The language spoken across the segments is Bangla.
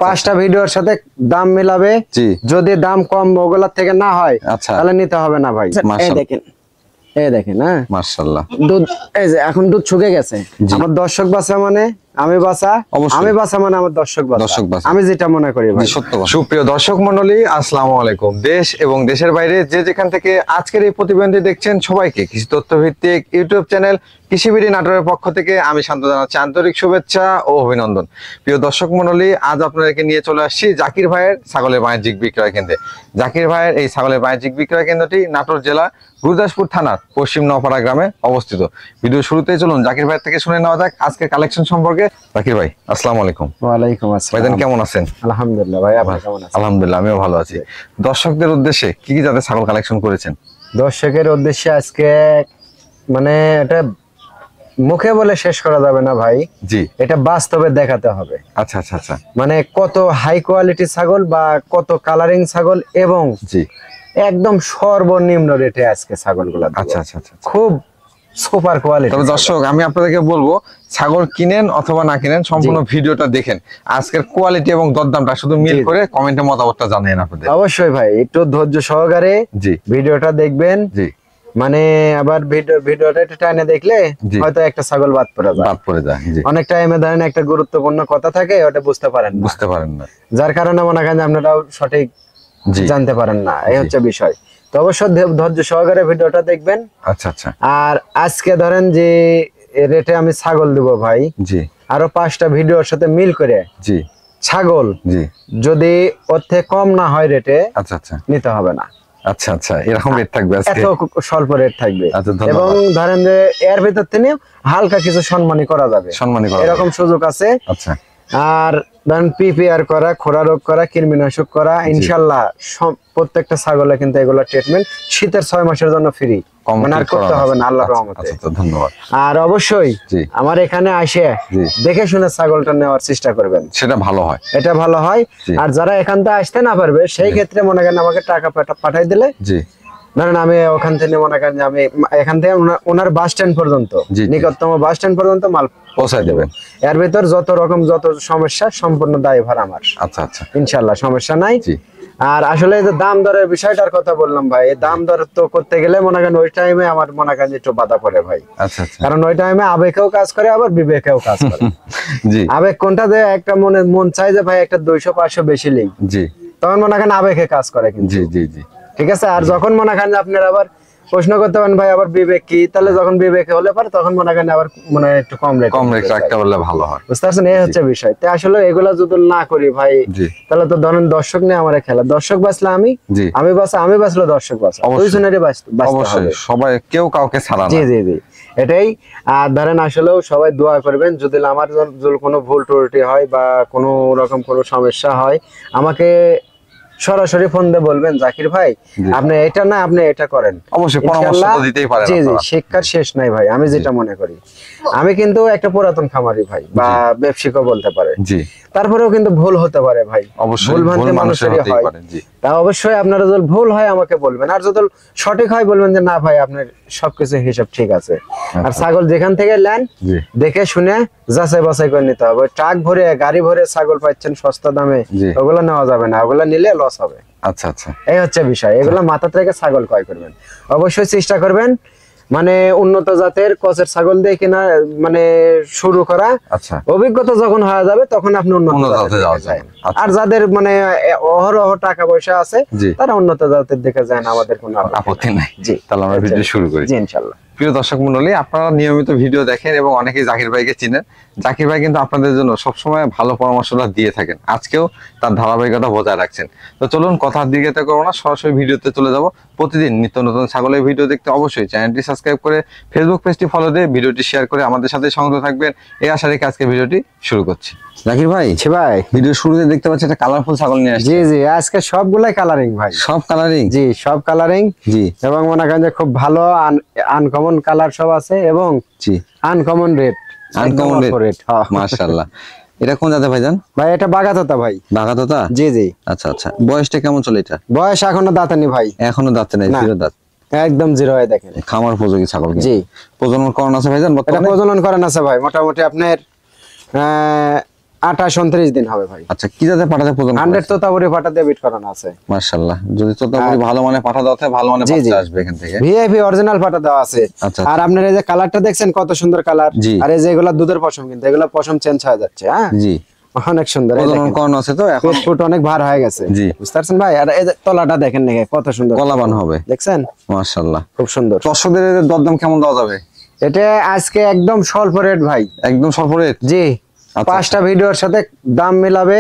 পাঁচটা ভিডিওর সাথে দাম মিলাবে, যদি দাম কম ওগুলার থেকে না হয় তাহলে নিতে হবে না ভাই। এই দেখেন হ্যাঁ মাশাআল্লাহ, দুধ এই যে এখন দুধ শুকে গেছে। আমার দর্শক বাসা মানে আমি বাসা, আমি বাসা মানে আমার দর্শক বাসা, আমি যেটা মনে করি ভাই সত্য কথা। সুপ্রিয় দর্শক মণ্ডলী, আসসালামু আলাইকুম। দেশ এবং দেশের বাইরে যে যেখান থেকে আজকের এই প্রতিবেদনটি দেখছেন সবাইকে কৃষি তথ্য ভিত্তিক ইউটিউব চ্যানেল কৃষিবিডি নাটোরের পক্ষ থেকে আমি শান্ত জানাচ্ছি আন্তরিক শুভেচ্ছা ও অভিনন্দন। প্রিয় দর্শক মণ্ডলী, আজ আপনাদেরকে নিয়ে চলে আসছি জাকির ভাইয়ের ছাগলের বাণিজ্যিক বিক্রয় কেন্দ্রে। জাকির ভাইয়ের এই ছাগলের বাণিজ্যিক বিক্রয় কেন্দ্রটি নাটোর জেলা গুরুদাসপুর থানার পশ্চিম নওপাড়া গ্রামে অবস্থিত। ভিডিও শুরুতেই চলুন জাকির ভাইয়ের থেকে শুনে নেওয়া যাক আজকের কালেকশন সম্পর্কে। জাকির ভাই আসসালামু আলাইকুম। ওয়ালাইকুম আসসালাম। ভাইজান কেমন আছেন? আলহামদুলিল্লাহ ভাই, আপনি কেমন আছেন? আলহামদুলিল্লাহ আমিও ভালো আছি। দর্শকদের উদ্দেশ্যে কি কি জাতের ছাগল কালেকশন করেছেন? দর্শকের উদ্দেশ্যে আজকে মানে এটা মুখে বলে শেষ করা যাবে না ভাই, জি এটা বাস্তবে দেখাতে হবে। আচ্ছা আচ্ছা আচ্ছা, মানে কত হাই কোয়ালিটি ছাগল বা কত কালারিং ছাগল এবং জি একদম সর্বনিম্ন রেটে আজকে ছাগলগুলো। আচ্ছা আচ্ছা আচ্ছা, খুব সুপার কোয়ালিটি। তবে দর্শক আমি আপনাদেরকে বলবো, ছাগল কিনেন অথবা না কিনেন সম্পূর্ণ ভিডিওটা দেখেন, আজকের কোয়ালিটি এবং দরদামটা শুধু মিল করে কমেন্টে মতামতটা জানান আপনাদের। অবশ্যই ভাই একটু ধৈর্য সহকারে জি ভিডিওটা দেখবেন। জি মানে আবার ভিডিওটা একটু টাইনে দেখলে হয়তো একটা ছাগল বাদ পড়ে যায়। অনেক টাইমে ধরেন একটা গুরুত্বপূর্ণ কথা থাকে, ওটা বুঝতে পারেন না, যার কারণে মনে করেন আপনারাও সঠিক জানতে পারেন না, এই হচ্ছে বিষয়। তো অবশ্যই ধৈর্য সহকারে ভিডিওটা দেখবেন। আচ্ছা আচ্ছা। আর আজকে ধরেন যে রেটে আমি ছাগল দিব ভাই, জি আরো 5টা ভিডিওর সাথে মিল করে জি ছাগল জি যদি ওর থেকে কম না হয় রেটে, আচ্ছা আচ্ছা নিতে হবে না। আচ্ছা আচ্ছা, এরকম রেট থাকবে আজকে, এত স্বল্প রেট থাকবে। এবং ধরেন যে এর ভিতর থেকে হালকা কিছু সম্মানী করা যাবে, এরকম সুযোগ আছে। আচ্ছা। আর ধরেন পিপিআর করা, খোরা রোগ করা, কৃমিনাশক করা, ইনশাআল্লাহ প্রত্যেকটা ছাগলে কিন্তু এগুলো ট্রিটমেন্ট শীতের 6 মাসের জন্য ফ্রি, মানে আর করতে হবে না আল্লাহর রহমতে। ধন্যবাদ। আর অবশ্যই আমার এখানে আসে দেখে শুনে ছাগলটা নেওয়ার চেষ্টা করবেন, সেটা ভালো হয়, এটা ভালো হয়। আর যারা এখান থেকে আসতে না পারবে সেই ক্ষেত্রে মনে করেন আমাকে টাকা পাঠাই দিলে, জি ধরেন আমি ওখান থেকে মনে করেন আমি এখান থেকে ওনার বাস স্ট্যান্ড পর্যন্ত, নিকটতম বাস স্ট্যান্ড পর্যন্ত মাল পৌঁছায় দেবেন। এর ভিতর যত সমস্যা সম্পূর্ণ দায়ভার আমার। আচ্ছা আচ্ছা, ইনশাআল্লাহ সমস্যা নাই। আর আসলে এই যে দাম দরের বিষয়টার কথা বললাম ভাই, এই দাম দর তো করতে গেলে মনে করেন ওই টাইমে আমার মনে করেন একটু বাধা পড়ে ভাই। আচ্ছা আচ্ছা, কারণ ওই টাইমে আবেগেও কাজ করে আবার বিবেকেও কাজ করে। জি আবেগ কোনটা যে একটা মন চাই যে ভাই একটা 200-500 বেশি নেই, জি তখন মনে করেন আবেগে কাজ করে কিন্তু। জি জি জি ঠিক আছে। আর যখন মনে করেন আপনার আবার প্রশ্ন করতে পারেন ভাই আবার বিবেক কি, তাহলে যখন বিবেকে হলে পারে তখন মনে করেন আবার মনে হয় একটু কম রেট রাখতে বললে ভালো হয়, বুঝতে পারছেন? এই হচ্ছে বিষয়। তাই আসলে এগুলা যদি না করি ভাই তাহলে তো ধরেন দর্শক নিয়ে আমার খেলা, দর্শক বাঁচলে আমি বাঁচলে দর্শক বাঁচে, দুইজনেরই বাঁচতে হবে, সবাই কেউ কাউকে ছাড়া না। জি জি জি এটাই। আর ধরেন আসলেও সবাই দোয়া করবেন, যদি আমার কোনো ভুল ত্রুটি হয় বা কোনো রকম কোনো সমস্যা হয় আমাকে সরাসরি ফোন দিয়ে বলবেন জাকির ভাই আপনি এটা না আপনি এটা করেন, অবশ্যই পরামর্শ তো দিতেই পারেন। জি জি শিক্ষার শেষ নাই ভাই, আমি যেটা মনে করি। আমি কিন্তু একটা পুরাতন খামারি ভাই বা ব্যবসায়িকও বলতে পারে, জি তারপরেও কিন্তু ভুল হতে পারে ভাই, অবশ্যই ভুল ভ্রান্তি মানুষেরই হয়। তা অবশ্যই আপনারা যদি ভুল হয় আমাকে বলবেন, আর যদি সঠিক হয় বলবেন যে না ভাই আপনার সবকিছু হিসাব ঠিক আছে। আর ছাগল যেখান থেকে নেন দেখে শুনে যাচাই বাছাই করে নিতে হবে। ট্রাক ভরে গাড়ি ভরে ছাগল পাচ্ছেন সস্তা দামে, ওগুলো নেওয়া যাবে না, ওগুলো নিলে লস হবে। আচ্ছা আচ্ছা, এই হচ্ছে বিষয়। এগুলো মাথা থেকে ছাগল ক্রয় করবেন, অবশ্যই চেষ্টা করবেন মানে উন্নত জাতের কচের ছাগল দিয়ে কিনা মানে শুরু করা। আচ্ছা, অভিজ্ঞতা যখন হয়ে যাবে তখন আপনি উন্নত জাতের যাওয়া যায়। আর যাদের মানে অহরহ টাকা পয়সা আছে তারা উন্নত জাতের দিকে যায় না, আমাদের কোনো আপত্তি নাই। জি তাহলে আমরা ভিডিও শুরু করি। জি ইনশাআল্লাহ। প্রিয় দর্শক মণ্ডলী, আপনারা নিয়মিত ভিডিও দেখেন এবং অনেকেই জাকির ভাইকে চিনেন। জাকির ভাই কিন্তু আপনাদের জন্য সবসময় ভালো পরামর্শটা দিয়ে থাকেন, আজকেও তার ধারাবাহিকতা বজায় রাখছেন। তো চলুন কথার দিকে তো করবো না, সরাসরি ভিডিওতে চলে যাব। প্রতিদিন নিত্য নতুন ছাগলের ভিডিও দেখতে অবশ্যই চ্যানেলটি সাবস্ক্রাইব করে ফেসবুক পেজটি ফলো দিয়ে ভিডিওটি শেয়ার করে আমাদের সাথে সংযুক্ত থাকবেন, এই আশা রেখে আজকে ভিডিওটি শুরু করছি। জাকির ভাই ভাই ভিডিও শুরুতে দেখতে পাচ্ছি একটা কালারফুল ছাগল নিয়ে আসছে। জি জি আজকে সবগুলাই কালারিং ভাই, সব কালারিং। জি সব কালারিং। জি এবং মনে করেন যে খুব ভালো আনকমন কালার সব আছে এবং জি আনকমন রেট মাশাআল্লাহ। এটা কোন জাতের ভাইজান? ভাই এটা বাগাতোতা ভাই। বাগাতোতা? জি জি। আচ্ছা আচ্ছা, বয়সটা কেমন চলে এটা? বয়স এখনো দাঁতেনি ভাই, এখনো দাঁতে নাই, জিরো দাঁত, একদম জিরো হয়ে দেখেন। খামার উপযোগী ছাগল। জি প্রজনন করানো আছে ভাইজান? এটা প্রজনন করানো আছে ভাই মোটামুটি আপনার 28 29 দিন হবে ভাই। আচ্ছা, কি জাতের পাঠাতে প্রজনন? 100 তোতাপুরি পাঠাতে বিট করানো আছে। মাশাআল্লাহ, যদি তোতাপুরি ভালো মানে পাঠা দাও তাহলে ভালো মানে বাচ্চা আসবে এখান থেকে। ভিআইপি অরিজিনাল পাঠা দেওয়া আছে। আর আপনার এই যে কালারটা দেখছেন কত সুন্দর কালার, আর এই যে এগুলা দুধের পশম, কিন্তু এগুলা পশম চেঞ্জ হয়ে যাচ্ছে। হ্যাঁ জি, অনেক সুন্দর। প্রজনন করানো আছে তো এখন ফুট অনেক ভার হয়ে গেছে। জি, বুঝতে পারছেন ভাই। আর এই যে তলাটা দেখেন নাকি কত সুন্দর কলাবান হবে, দেখছেন? মাশাআল্লাহ, খুব সুন্দর। দর্শকদের দরদাম কেমন দেওয়া যাবে? এটা আজকে একদম স্বল্প রেট ভাই, একদম স্বল্প রেট। জি, 5টা ভিডিওর সাথে দাম মিলাবে।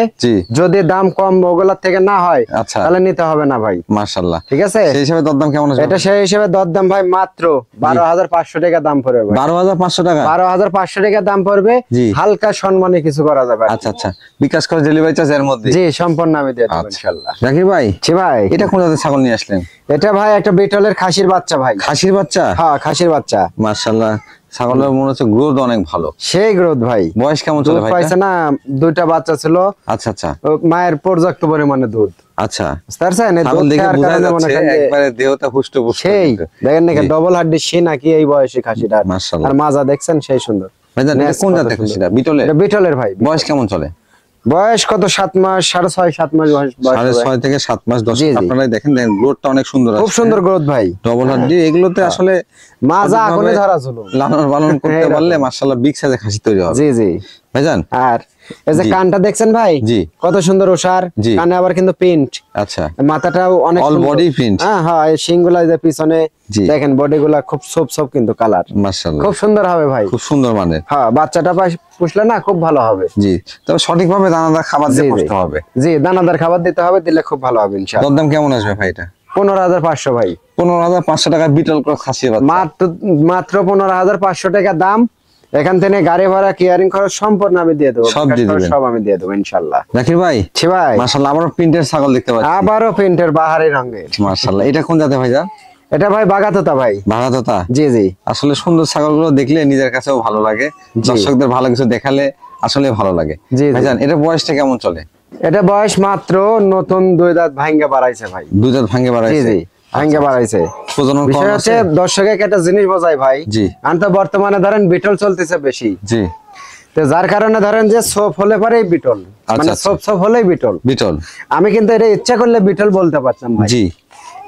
যদি দাম কম ওগুলা থেকে না হয় তাহলে নিতে হবে না ভাই। মাশাআল্লাহ, ঠিক আছে। সেই হিসাবে দরদাম কেমন আছে? এটা সেই হিসাবে দরদাম ভাই মাত্র 12500 টাকা দাম পড়বে। 12500 টাকা? 12500 টাকা দাম পড়বে। হালকা সম্মানে কিছু করা যাবে। আচ্ছা আচ্ছা, বিকাশ করে ডেলিভারি চার্জ এর মধ্যে? জি, সম্পূর্ণ আমি দিয়ে দেব ইনশাআল্লাহ। জাকির ভাই, জি ভাই, এটা কোন জাতের ছাগল নিয়ে আসলেন? এটা ভাই একটা বিটলের খাসির বাচ্চা ভাই। খাসির বাচ্চা? হ্যাঁ, খাসির বাচ্চা। মাশাআল্লাহ, ছাগলের মনে হচ্ছে গ্রোথ অনেক ভালো। সেই গ্রোথ ভাই। বয়স কেমন চলে ভাই? পাইছে না, 2টা বাচ্চা ছিল। আচ্ছা আচ্ছা, মায়ের পর্যাপ্ত পরিমাণে দুধ। আচ্ছা, স্যার দুধ দেখে বোঝা যাচ্ছে একবারে দেহটা হুষ্টপুষ্ট। সেই দেখেন নাকি ডবল হাড্ডি সে নাকি এই বয়সে খাসিটা। মাশাআল্লাহ, আর মাজা দেখছেন সেই সুন্দর। ভাইজান এটা কোন জাতের খাসিটা? বিটলের? এটা বিটলের ভাই। বয়স কেমন চলে? বয়স কত 7 মাস, 6.5 7 মাস বয়স। 6.5 থেকে 7 মাস। আপনারা দেখেন গ্রোথটা অনেক সুন্দর আছে, খুব সুন্দর গ্রোথ ভাই। ডবল হাড্ডি এগুলোতে আসলে মাজা আগুনে ধরা ছিল। লালন পালন করতে পারলে মাশাআল্লাহ বিগ সাইজের খাসি তৈরি হবে। জি জি ভাইজান। আর এই যে কানটা দেখছেন ভাই, কত সুন্দর ওসার কানে, আবার কিন্তু প্রিন্ট। আচ্ছা, মাথাটাও অনেক অল বডি প্রিন্ট। হ্যাঁ হ্যাঁ, এই শিংগুলা যে পিছনে দেখেন, বডিগুলা খুব সব কিন্তু কালার। মাশাআল্লাহ, খুব সুন্দর হবে ভাই, খুব সুন্দর মানে। হ্যাঁ, বাচ্চাটা পুষলে না খুব ভালো হবে। জি, তবে সঠিকভাবে দানাদার খাবার দিতে হবে। জি, দানাদার খাবার দিতে হবে, দিলে খুব ভালো হবে ইনশাআল্লাহ। দরদাম কেমন আসবে ভাই এটা? 15500 ভাই। 15500 টাকা বিটল ক্রস খাসি বাচ্চা। মাত্র 15500 টাকা দাম। এখান থেকে গাড়ি ভাড়া, কেয়ারিং খরচ সম্পূর্ণ আমি দিয়ে দেবো। সব আমি দিয়ে দেবো ইনশাআল্লাহ। জাকির ভাই, জি ভাই, মাশাআল্লাহ আবারো প্রিন্টের ছাগল দেখতে পাচ্ছি। আবারো প্রিন্টের বাহারি রঙের। মাশাআল্লাহ, এটা কোন জাতের ভাইজান? এটা ভাই বাগাতোতা ভাই। বাগাতোতা? জি জি। আসলে সুন্দর ছাগলগুলো দেখলে নিজের কাছেও ভালো লাগে, দর্শকদের ভালো কিছু দেখালে আসলে ভালো লাগে। ভাইজান, এটা বয়সটা কেমন চলে? এটা বয়স মাত্র নতুন 2 দাঁত ভাঙ্গে বাড়াইছে ভাই। 2 দাঁত ভাঙ্গে বাড়াইছে? জি জি, ভাঙ্গে বাড়াইছে। প্রজনন কম আছে। দর্শকের একটা জিনিস বোঝাই ভাই, আনতো বর্তমানে ধরেন বিটল চলতেছে বেশি। জি, তো যার কারণে ধরেন যে সব হলে পরেই বিটল, মানে সব হলেই বিটল। বিটল আমি কিন্তু এটা ইচ্ছা করলে বিটল বলতে পারতাম ভাই। জি,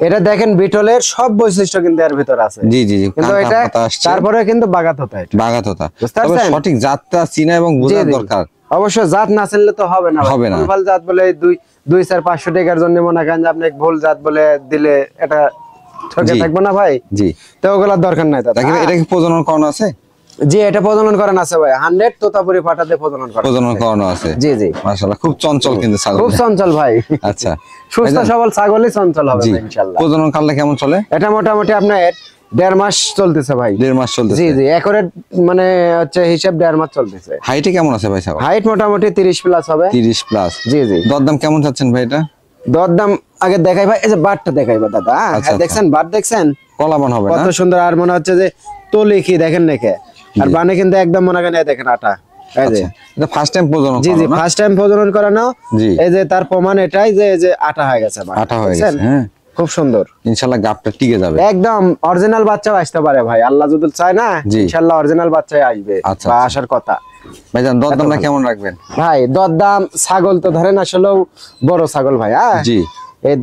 এটা দেখেন বিটলের সব বৈশিষ্ট্য কিন্তু এর ভিতর আছে। জি জি, কিন্তু এটা তারপরে কিন্তু বাগাতোতা। এটা বাগাতোতা, তবে সঠিক জাতটা চিনা এবং বোঝা দরকার। অবশ্য জাত না চিনলে তো হবে না। ভুল জাত বলে 2-4-500 টাকার জন্য মনে করেন যে আপনি ভুল জাত বলে দিলে এটা ঠকে থাকবে না ভাই। জি, তো ওগুলোর দরকার নাই। এটা কি প্রজনন করানো আছে? জি, এটা প্রজনন করানো আছে ভাই। 100 তোতাপুরি পাঠাতে প্রজনন করানো আছে। জি জি, মাশাআল্লাহ, খুব চঞ্চল কিন্তু ছাগল। খুব চঞ্চল ভাই। আচ্ছা, সুস্থ সবল ছাগলই চঞ্চল হবে ইনশাআল্লাহ। প্রজনন কালটা কেমন চলে? এটা মোটামুটি আপনার 1.5 মাস চলতেছে ভাই। 1.5 মাস চলতেছে? জি জি, একরেট মানে হচ্ছে হিসাব 1.5 মাস চলতেছে। হাইটে কেমন আছে ভাই ছাগল? হাইট মোটামুটি 30 প্লাস হবে। 30 প্লাস? জি জি। দরদাম কেমন চাচ্ছেন ভাই এটা? দরদাম আগে দেখাই ভাই, এই যে বাটটা দেখাই বা দাদা। হ্যাঁ, দেখছেন বাট, দেখছেন কলাবান হবে না? কত সুন্দর। আর মনে হচ্ছে যে তলি কি দেখেন নাকি, আর বানে কিন্তু একদম মনে করেন দেখেন আটা। এই যে এটা ফার্স্ট টাইম প্রজনন। জি জি, ফার্স্ট টাইম প্রজনন করানো। এই যে তার প্রমাণ এটাই যে আটা হয়ে গেছে। আটা হয়ে গেছে, হ্যাঁ, খুব সুন্দর। ইনশাআল্লাহ গাবটা টিকে যাবে, একদম অরিজিনাল বাচ্চাও আসতে পারে ভাই, আল্লাহ যদি চায় না ইনশাআল্লাহ অরিজিনাল বাচ্চাই আসবে বা আসার কথা। ভাইজান, দরদামটা কেমন রাখবেন? ভাই দরদাম, ছাগল তো ধরেন আসলেও বড় ছাগল ভাই। হ্যাঁ জি, এই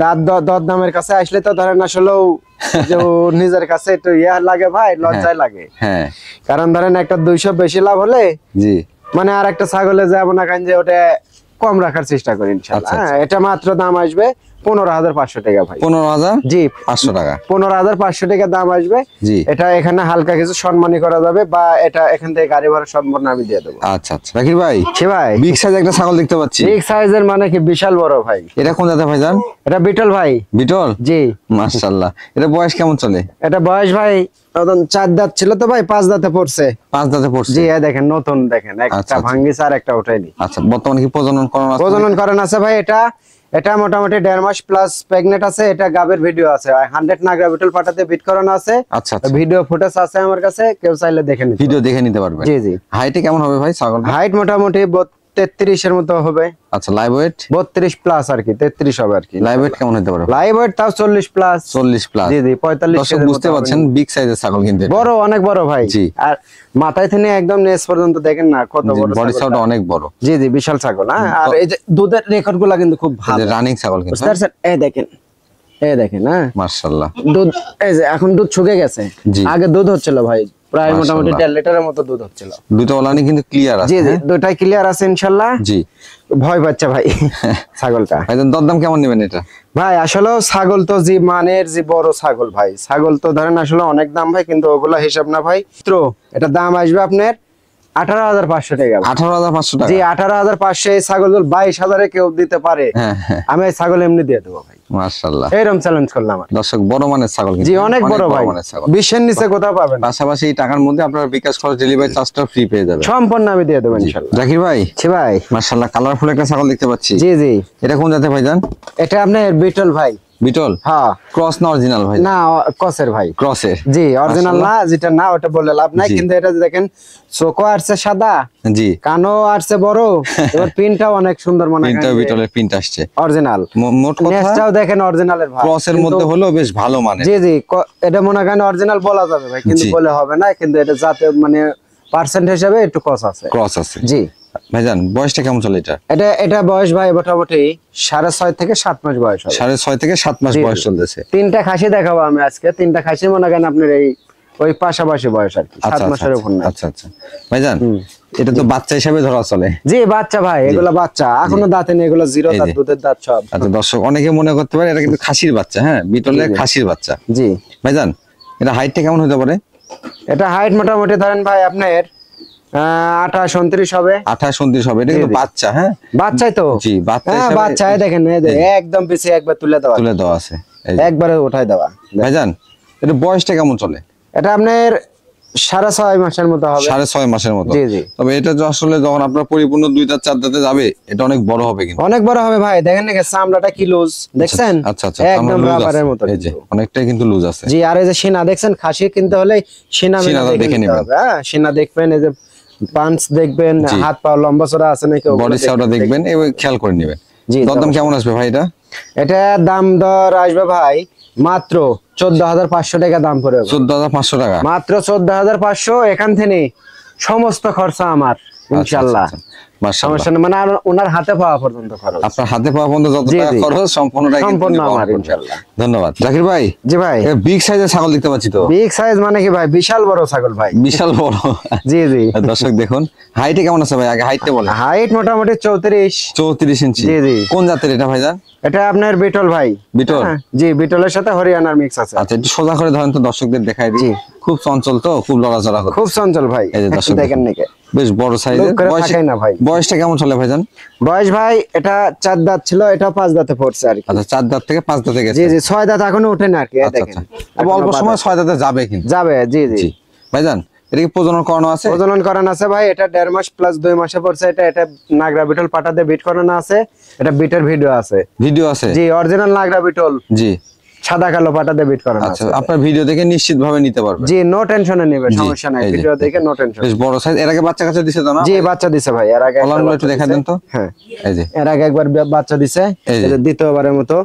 দরদামের কাছে আসলে তো ধরেন আসলেও নিজের কাছে একটু ইয়া লাগে ভাই, লজ্জায় লাগে। হ্যাঁ, কারণ ধরেন একটা 200 বেশি লাভ হলে জি, মানে আর একটা ছাগলে যাবো না, কারণ যে ওটা কম রাখার চেষ্টা করি ইনশাআল্লাহ। হ্যাঁ, এটা মাত্র দাম আসবে 15500 টাকা ভাই। 15000? জি, 500 টাকা। 15500 টাকা দাম আসবে। জি, এটা এখানে হালকা কিছু সম্মানী করা যাবে, বা এটা এখান থেকে গাড়ি ভাড়া সম্পূর্ণ আমি দিয়ে দেবো। আচ্ছা আচ্ছা। জাকির ভাই, জি ভাই, বিগ সাইজ একটা ছাগল দেখতে পাচ্ছি। বিগ সাইজের মানে কি বিশাল বড় ভাই। এটা কোন জাতের ভাইজান? এটা বিটল ভাই। বিটল? জি, মাশাআল্লাহ। এটা বয়স কেমন চলে? এটা বয়স ভাই 4 দাঁত ছিল তো ভাই, 5 দাঁতে পড়ছে। 5 দাঁতে পড়ছে? জি, দেখেন নতুন, দেখেন একটা ভাঙ্গিছে আর একটা ওঠাইনি। আচ্ছা, বর্তমানে কি প্রজনন করানো আছে? প্রজনন করানো আছে ভাই। এটা মোটামুটি 1.5 মাস প্লাস প্রেগনেন্ট আছে। এটা গাবের ভিডিও আছে, 100 নাগরা বিটল পাঠাতে বিট করানো আছে। আচ্ছা, ভিডিও ফুটেজ আছে আমার কাছে, কেউ চাইলে দেখে নিতে, ভিডিও দেখে নিতে পারবে। জি জি। হাইটে কেমন হবে ভাই ছাগল? হাইট মোটামুটি 33 এর মতো হবে। আচ্ছা, লাইভ ওয়েট 32 প্লাস আর কি, 33 হবে আর কি। লাইভ ওয়েট কেমন হতে পারে? লাইভ ওয়েট তাও 40 প্লাস। 40 প্লাস, জি জি 45 দর্শক বুঝতে পারছেন বিগ সাইজের ছাগল কিন্তু বড়, অনেক বড় ভাই। জি। আর মাথায় থেকে একদম নেস পর্যন্ত দেখেন না কত বড়, বডি সাইজটা অনেক বড়। জি জি বিশাল ছাগল। হ্যাঁ, আর এই যে দুধের রেকর্ডগুলো কিন্তু খুব ভালো, রানিং ছাগল কিন্তু। বুঝতে পারছেন? এই দেখেন, এই দেখেন। হ্যাঁ মাশাআল্লাহ, দুধ এই যে এখন দুধ শুকিয়ে গেছে। জি। আগে দুধ হচ্ছিল ভাই প্রায় মোটামুটি 1.5 লিটারের মতো দুধ হচ্ছিল। দুটো ওলানি কিন্তু ক্লিয়ার আছে। জি জি দুটাই ক্লিয়ার আছে ইনশাআল্লাহ। জি। ভয় পাচ্ছে ভাই ছাগলটা। ভাই দরদাম কেমন নেবেন এটা? ভাই আসলে ছাগল তো যে মানের যে বড় ছাগল ভাই, ছাগল তো ধরেন আসলে অনেক দাম ভাই, কিন্তু ওগুলা হিসাব না ভাই। তো এটা দাম আসবে আপনার 18,500 টাকা। 18,500 টাকা? জি 18,500। এই ছাগল 22,000 কেউ দিতে পারে, আমি এই ছাগল এমনি দিয়ে দেবো ভাই। মাশাআল্লাহ, এরকম চ্যালেঞ্জ করলাম। দর্শক বড় মানের ছাগল কিন্তু। জি অনেক বড় ভাই, 20-এর নিচে কোথাও পাবেন না। পাশাপাশি এই টাকার মধ্যে আপনার বিকাশ খরচ, ডেলিভারি চার্জটা ফ্রি পেয়ে যাবেন। সম্পূর্ণ আমি দিয়ে দেবো ইনশাআল্লাহ। জাকির ভাই। জি ভাই। মাশাআল্লাহ, কালারফুল একটা ছাগল দেখতে পাচ্ছি। জি জি। এটা কোন জাতের ভাইজান? এটা আপনার বিটল ভাই। বিটল? হ্যাঁ। ক্রস না অরিজিনাল ভাই? না ক্রসের ভাই। ক্রসের? জি অরিজিনাল না, যেটা না ওটা বলে লাভ নাই। কিন্তু এটা দেখেন চোখও আসছে সাদা, জি কানও আসছে বড়, এবার পিনটাও অনেক সুন্দর মনে হয়। পিনটাও বিটলের পিনট আসছে অরিজিনাল। মোট কথা নেসটাও দেখেন অরিজিনালের ভাই। ক্রসের মধ্যে হলো বেশ ভালো মানের। জি জি এটা মনে করেন অরিজিনাল বলা যাবে ভাই, কিন্তু বলে হবে না, কিন্তু এটা যাতে মানে পার্সেন্ট হিসাবে একটু ক্রস আছে। ক্রস আছে। জি। ভাইজান বয়সটা কেমন চলে এটা? এটা বয়স ভাই মোটামুটি 6.5 থেকে 7 মাস বয়স হবে। 6.5 থেকে 7 মাস বয়স চলতেছে। তিনটা খাসি দেখাবো আমি আজকে। তিনটা খাসি মনে করেন আপনার এই ওই পাশাপাশি বয়স আর কি, 7 মাসের উপর না। আচ্ছা আচ্ছা ভাইজান, এটা তো বাচ্চা হিসেবে ধরা চলে? জি বাচ্চা ভাই, এগুলো বাচ্চা, এখনো দাঁতে নেই, এগুলো জিরো দাঁত, দুধের দাঁত সব। আচ্ছা দর্শক অনেকে মনে করতে পারে এটা কিন্তু খাসির বাচ্চা। হ্যাঁ, বিটলের খাসির বাচ্চা। জি ভাইজান, এটা হাইটটা কেমন হতে পারে? এটা হাইট মোটামুটি ধরেন ভাই আপনার 28-29 হবে। 28-29 হবে। এটা কিন্তু বাচ্চা। হ্যাঁ বাচ্চাই তো। জি বাচ্চা। হ্যাঁ বাচ্চা, দেখেন একদম পিছিয়ে একবার তুলে দেওয়া আছে, একবারে উঠাই দেওয়া। ভাইজান এটা বয়সটা কেমন চলে? এটা আপনার 6.5 মাসের মতো হবে। 6.5 মাসের মতো? জি জি। তবে এটা আসলে যখন আপনার পরিপূর্ণ 2 দাঁত 4 দাঁতে যাবে, এটা অনেক বড় হবে কিন্তু। অনেক বড় হবে ভাই, দেখেন না চামড়াটা কি লুজ দেখছেন? আচ্ছা আচ্ছা, একদম রাবারের মতো। এই যে অনেকটাই কিন্তু লুজ আছে। জি। আর এই যে সিনা দেখছেন, খাসি কিনতে হলে সিনা দেখে নেবেন। হ্যাঁ সিনা দেখবেন, এই যে পাঞ্চ দেখবেন, হাত পা লম্বা চড়া আছে নাকি, বডি সাউটা দেখবেন, এবং খেয়াল করে নেবেন। জি। দাম কেমন আসবে ভাই এটা? এটা দাম দর আসবে ভাই মাত্র 14,500 টাকা দাম পড়বে। 14,500 টাকা? মাত্র 14,500। এখান থেকে সমস্ত খরচা আমার ইনশাআল্লাহ। সমস্যা নেই, মানে ওনার হাতে পাওয়া পর্যন্ত খরচ। আপনার হাতে পাওয়া পর্যন্ত যত টাকা খরচ সম্পূর্ণটাই সম্পূর্ণ আমার ইনশাআল্লাহ। ধন্যবাদ জাকির ভাই। জি ভাই। বিগ সাইজের ছাগল দেখতে পাচ্ছি তো। বিগ সাইজ মানে কি ভাই? বিশাল বড় ছাগল ভাই, বিশাল বড়। জি জি। দর্শক দেখুন হাইটে কেমন আছে ভাই? আগে হাইটটা বলেন। হাইট মোটামুটি 34 ইঞ্চি। জি জি। কোন জাতের এটা ভাইজান? এটা আপনার বিটল ভাই। বিটল? জি বিটলের সাথে হরিয়ানার মিক্স আছে। আচ্ছা একটু সোজা করে ধরেন তো, দর্শকদের দেখাই দিই। খুব চঞ্চল তো, খুব লড়াচড়া করে। খুব চঞ্চল ভাই। এই যে দর্শক দেখেন নাকি বেশ বড় সাইজের। বয়সটা কেমন চলে ভাইজান? বয়স ভাই এটা 4 দাঁত ছিল, এটা 5 দাঁতে পড়ছে আর কি। আচ্ছা 4 দাঁত থেকে 5 দাঁতে গেছে। জি জি 6 দাঁত এখনো ওঠে না আর কি। দেখেন অল্প সময় 6 দাঁতে যাবে কিন্তু। যাবে। জি জি ভাইজান এটা কি প্রজনন করানো আছে? প্রজনন করানো আছে ভাই। এটা 1.5 মাস প্লাস 2 মাসে পড়ছে। এটা নাগরা বিটল পাটা দিয়ে বিট করানো আছে। এটা বিটের ভিডিও আছে। ভিডিও আছে? জি অরিজিনাল নাগরা বিটল। জি সাদা কালো পাটা দিয়ে বিট করানো আছে। আচ্ছা আপনার ভিডিও দেখে নিশ্চিত ভাবে নিতে পারবে। জি নো টেনশনে নেবে, সমস্যা নাই। ভিডিও দেখে নো টেনশন। বেশ বড় সাইজ। এর আগে বাচ্চা কাচ্চা দিছে তো না? জি বাচ্চা দিছে ভাই। এর আগে একটু দেখা দেন তো। হ্যাঁ এই যে এর আগে একবার বাচ্চা দিছে, এই যে দ্বিতীয়বারের মতো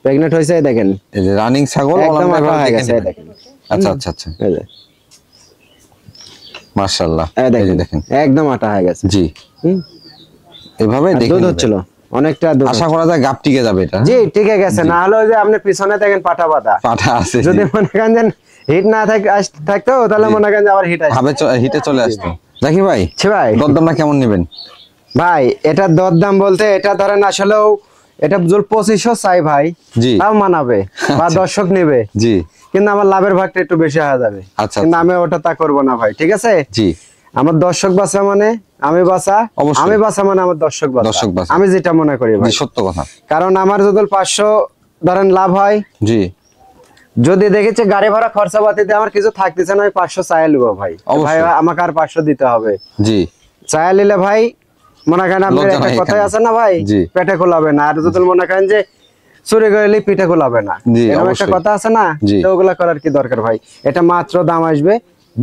প্রেগন্যান্ট হইছে। দেখেন এই যে রানিং ছাগল একদম আটা হয়ে গেছে। দেখেন। আচ্ছা আচ্ছা আচ্ছা, এই যে মাশাআল্লাহ, এই দেখেন একদম আটা হয়ে গেছে। জি এভাবে দেখেন দুধ হচ্ছিল অনেকটা। দুধ আশা করা যায় গাপ টিকে যাবে এটা। জি টিকে গেছে। না হলে যে আপনি পিছনে দেখেন পাটা আছে, যদি মনে করেন যে হিট না থাকতো তাহলে মনে করেন যে আবার হিট আসবে, হিটে চলে আসতো। জাকির ভাই ভাই দরদামটা কেমন নেবেন? ভাই এটা দরদাম বলতে এটা ধরেন আসলেও এটা 2500 চাই ভাই, তাও মানাবে বা দর্শক নেবে। জি কিন্তু আমার লাভের ভাগটা একটু বেশি হয়ে যাবে। আচ্ছা কিন্তু আমি ওটা তা করবো না ভাই, ঠিক আছে? জি আমার দর্শক বাঁচা মানে আমি বাঁচা, আমি বাঁচা মানে আমার দর্শক বাঁচা, আমি যেটা মনে করি ভাই সত্য কথা। কারণ আমার যদি 500 ধরেন লাভ হয়, জি যদি দেখেছে গাড়ি ভাড়া খরচা পাতিতে আমার কিছু থাকতেছে না, আমি 500 চাই লিবো ভাই। ভাই আমাকে আর 500 দিতে হবে। জি চাই নিলে ভাই মনে করেন আপনার একটা কথাই আছে না ভাই, পেটে খোলাবে না। আর যদি মনে করেন যে চুরি করলে পিঠে খোলাবে না, এরকম একটা কথা আছে না, তো ওগুলা করার কি দরকার ভাই? এটা মাত্র দাম আসবে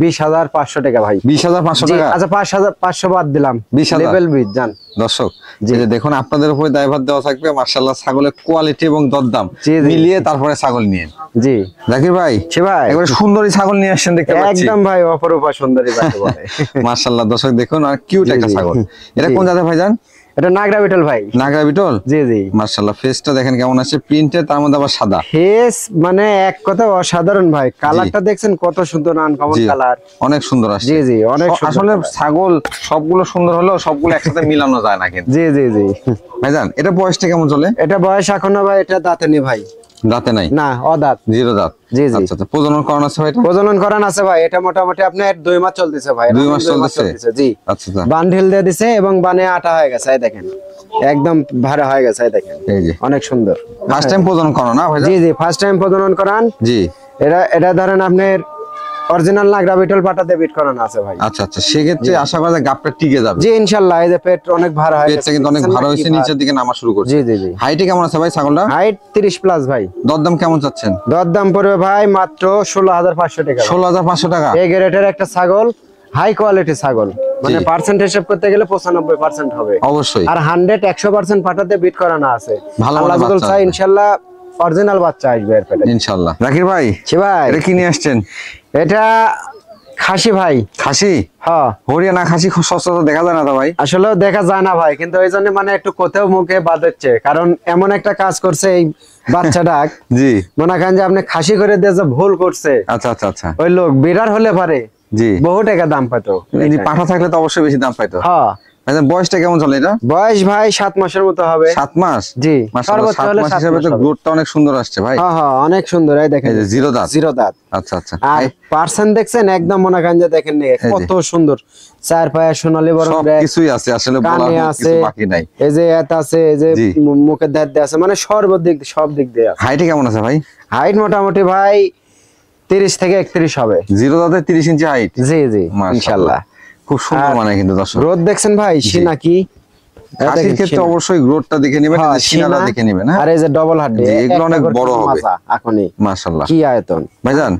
20,500 টাকা ভাই। 20,500 টাকা। আচ্ছা 5,500 বাদ দিলাম, 20,000 লেভেল 20 জান। দর্শক যে দেখুন আপনাদের উপরে দায়ভার দেওয়া থাকবে, মাশাআল্লাহ ছাগলের কোয়ালিটি এবং দরদাম জি, জি। মিলিয়ে তারপরে ছাগল নিয়ে। জি জাকির ভাই, ভাই একবারে সুন্দরী ছাগল নিয়ে আসছেন দেখতে পাচ্ছি। একদম ভাই অপরূপা সুন্দরী যাকে বলে। মাশাআল্লাহ দর্শক দেখুন, আর কিউট একটা ছাগল। এটা কোন জাতের ভাইজান? এটা নাগরা বিটল ভাই। নাগরা বিটল। জি জি। মাশাআল্লাহ ফেসটা দেখেন কেমন আছে, প্রিন্টের, তার মধ্যে আবার সাদা ফেস, মানে এক কথা অসাধারণ ভাই। কালারটা দেখছেন কত সুন্দর, আনকমন কালার, অনেক সুন্দর আসছে। জি জি অনেক সুন্দর। আসলে ছাগল সবগুলো সুন্দর হলেও সবগুলো একসাথে মিলানো যায় না কিন্তু। জি জি জি। ভাইজান এটা বয়সটা কেমন চলে? এটা বয়স এখনো ভাই, এটা দাঁতে নেই ভাই। দাঁতে নাই? না, অদাঁত। জিরো দাঁত। জি জি। আচ্ছা আচ্ছা, প্রজনন করানো আছে ভাই? প্রজনন করান আছে ভাই। এটা মোটামুটি আপনার 2 মাস চলতেছে ভাই। 2 মাস চলতেছে? জি। আচ্ছা আচ্ছা। বান্ডিল দিয়ে দিছে এবং বানে আটা হয়ে গেছে, এই দেখেন একদম ভারে হয়ে গেছে, এই দেখেন। এই যে অনেক সুন্দর। ফার্স্ট টাইম প্রজনন করানো না ভাই? জি জি ফার্স্ট টাইম প্রজনন করান। জি। এটা ধরেন আপনার অরিজিনাল নাগরা বিটল পাটাতে বিট করানো আছে ভাই। আচ্ছা আচ্ছা, সেক্ষেত্রে আশা করা যায় গাবটা টিকে যাবে। জি ইনশাআল্লাহ। এই যে পেট অনেক ভার হয়ে গেছে, পেটটা কিন্তু অনেক ভালো হয়েছে, নিচের দিকে নামা শুরু করছে। জি জি জি। হাইটে কেমন আছে ভাই ছাগলটা? হাইট 30 প্লাস ভাই। দরদাম কেমন চাচ্ছেন? দরদাম পড়বে ভাই মাত্র 16,500 টাকা। 16,500 টাকা। এই গ্রেডের একটা ছাগল, হাই কোয়ালিটি ছাগল, মানে পার্সেন্ট হিসাব করতে গেলে 95% হবে অবশ্যই। আর 100% পাটাতে বিট করানো আছে। ভালো আল্লাহ যদি চায় ইনশাআল্লাহ অরিজিনাল বাচ্চা আসবে এর পেটে ইনশাআল্লাহ। জাকির ভাই, ভাই এটা কি নিয়ে আসছেন? এটা খাসি ভাই। খাসি? হ্যাঁ। হরিয়ানা খাসি খুব সচরাচর দেখা যায় না তো ভাই? আসলে দেখা যায় না ভাই, কিন্তু ওই জন্য মানে একটু কোথাও মুখে বাঁধাচ্ছে, কারণ এমন একটা কাজ করছে এই বাচ্চাটা। জি। মনে করেন যে আপনি খাসি করে দিয়ে যে ভুল করছে, আচ্ছা আচ্ছা আচ্ছা। ওই লোক বিরাট হলে পারে জি বহু টাকা দাম পাইতো। পাঠা থাকলে তো অবশ্যই বেশি দাম পাইতো। হ্যাঁ। বয়সটা কেমন চলে এটা? বয়স ভাই 7 মাসের মতো হবে। 7 মাস? জি। মাশাআল্লাহ 7 মাস হিসেবে তো গ্রোথটা অনেক সুন্দর আসছে ভাই। হ্যাঁ হ্যাঁ অনেক সুন্দর। এই দেখেন জিরো দাঁত। জিরো দাঁত। আচ্ছা আচ্ছা। আর পার্সেন্ট দেখছেন একদম মনে করেন যে দেখেন কত সুন্দর, চার পায়ে সোনালী বরং সব কিছুই আছে, আসলে বলার কিছু বাকি নাই। এই যে এত আছে, এই যে মুখের দাঁত দিয়ে আছে, মানে সর্বদিক সব দিক দিয়ে আছে। হাইটে কেমন আছে ভাই? হাইট মোটামুটি ভাই 30 থেকে 31 হবে। জিরো দাঁতে 30 ইঞ্চি হাইট? জি জি ইনশাআল্লাহ। খুব সুন্দর মানে কিন্তু দর্শক। গ্রোথ দেখছেন ভাই, সিনা কি খাসির ক্ষেত্রে অবশ্যই গ্রোথটা দেখে নেবেন, সিনাটা দেখে নেবেন। হ্যাঁ, আর এই যে ডাবল হাড্ডি, এগুলো অনেক বড় হবে এখনই। মাশাআল্লাহ। কি আয়তন ভাইজান,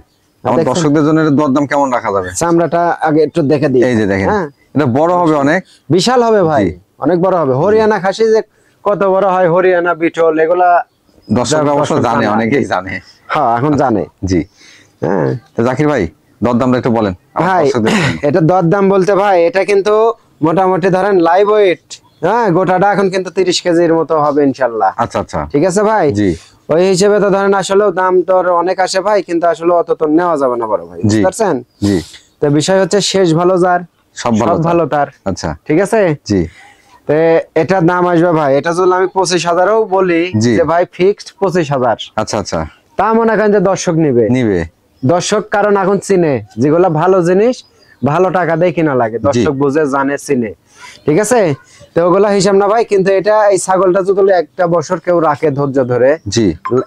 আমার দর্শকদের জন্য এর দরদাম কেমন রাখা যাবে? চামড়াটা আগে একটু দেখে দিই। এই যে দেখেন, এটা বড় হবে অনেক, বিশাল হবে ভাই, অনেক বড় হবে। হরিয়ানা খাসি যে কত বড় হয়, হরিয়ানা বিটল এগুলা দর্শকরা অবশ্য জানে, অনেকেই জানে। হ্যাঁ এখন জানে। জি। হ্যাঁ তো জাকির ভাই, দরদামটা একটু বলেন ভাই। এটা দরদাম বলতে ভাই, এটা কিন্তু মোটামুটি ধরেন লাইভ ওয়েট, হ্যাঁ গোটাটা এখন কিন্তু 30 কেজির মতো হবে ইনশাআল্লাহ। আচ্ছা আচ্ছা, ঠিক আছে ভাই। জি। ওই হিসেবে তো ধরেন আসলে দাম তো অনেক আসে ভাই, কিন্তু আসলে অত তো নেওয়া যাবে না বড় ভাই, বুঝতে পারছেন? জি। তো বিষয় হচ্ছে শেষ ভালো যার সব ভালো তার। আচ্ছা ঠিক আছে। জি। তো এটার দাম আসবে ভাই, এটা যদি আমি 25,000ও বলি যে ভাই ফিক্সড 25,000। আচ্ছা আচ্ছা। তা মনে করেন যে দর্শক নিবে দর্শক, কারণ এখন চিনে যেগুলা ভালো জিনিস ভালো টাকা দিয়ে কিনা লাগে, দর্শক বুঝে জানে চিনে। ঠিক আছে। তো ওগুলা হিসাব না ভাই, কিন্তু এটা এই ছাগলটা যদি একটা বছর কেউ রাখে ধৈর্য ধরে, জি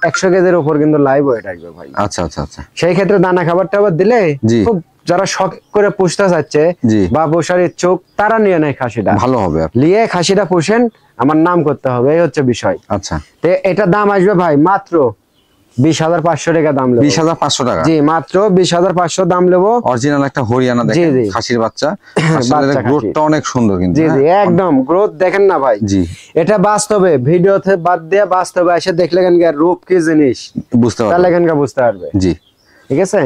100 কেজির উপর কিন্তু লাইভ ওয়েট আসবে ভাই। আচ্ছা আচ্ছা আচ্ছা। সেই ক্ষেত্রে দানা খাবার টাবার দিলে খুব, যারা শখ করে পুষতে চাচ্ছে বা পোষার ইচ্ছুক তারা নিয়ে নেয় খাসিটা, ভালো হবে। নিয়ে খাসিটা পুষেন, আমার নাম করতে হবে, এই হচ্ছে বিষয়। আচ্ছা। তো এটা দাম আসবে ভাই মাত্র 20,500 টাকা দাম নেব। 20,500 টাকা? জি মাত্র 20,500 দাম নেব। অরিজিনাল একটা হরিয়ানা দেখেন খাসির বাচ্চা, আসলে গ্রোথটা অনেক সুন্দর কিন্তু। জি জি একদম গ্রোথ দেখেন না ভাই। জি এটা বাস্তবে ভিডিওতে বাদ দিয়ে বাস্তবে এসে দেখলে কেন রূপ কি জিনিস বুঝতে পারবেন, তাহলে কেন বুঝতে পারবে। জি ঠিক আছে।